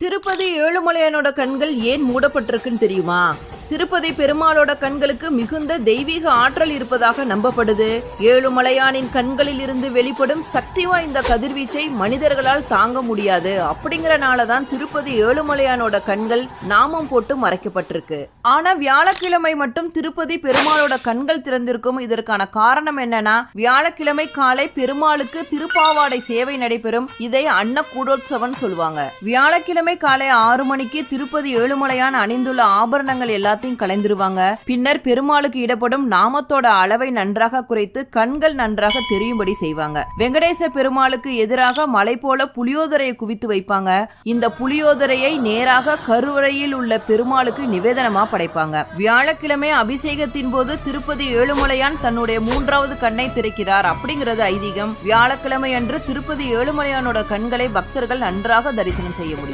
திருப்பதி ஏழுமலையானோட கண்கள் ஏன் மூடப்பட்டிருக்குன்னு தெரியுமா? திருப்பதி பெருமாளோட கண்களுக்கு மிகுந்த தெய்வீக ஆற்றல் இருப்பதாக நம்பப்படுது. ஏழுமலையானின் கண்களில் இருந்து வெளிப்படும் சக்தி வாய்ந்த கதிர்வீச்சை மனிதர்களால் தாங்க முடியாது. அப்படிங்கறனாலதான் திருப்பதி ஏழுமலையானோட கண்கள் நாமம் போட்டு மறைக்கப்பட்டிருக்கு. ஆனா வியாழக்கிழமை மட்டும் திருப்பதி பெருமாளோட கண்கள் திறந்திருக்கும். இதற்கான காரணம் என்னன்னா, வியாழக்கிழமை காலை பெருமாளுக்கு திருப்பாவாடை சேவை நடைபெறும். இதை அன்னக்கூடோற்சவம் சொல்லுவாங்க. வியாழக்கிழமை காலை 6 மணிக்கு திருப்பதி ஏழுமலையான் அணிந்துள்ள ஆபரணங்கள் எல்லாத்தையும் கலைந்துருவாங்க. பின்னர் பெருமாளுக்கு இடப்படும் நாமத்தோட அளவை நன்றாக குறைத்து கண்கள் நன்றாக தெரியும்படி செய்வாங்க. வெங்கடேச பெருமாளுக்கு எதிராக மலை போல புளியோதரையை குவித்து வைப்பாங்க. இந்த புளியோதரையை நேராக கருவறையில் உள்ள பெருமாளுக்கு நிவேதனமா படைப்பாங்க. வியாழக்கிழமை அபிஷேகத்தின் போது திருப்பதி ஏழுமலையான் தன்னுடைய 3வது கண்ணை திறக்கிறார் அப்படிங்கிறது ஐதீகம். வியாழக்கிழமை அன்று திருப்பதி ஏழுமலையானோட கண்களை பக்தர்கள் நன்றாக தரிசனம் செய்ய முடியும்.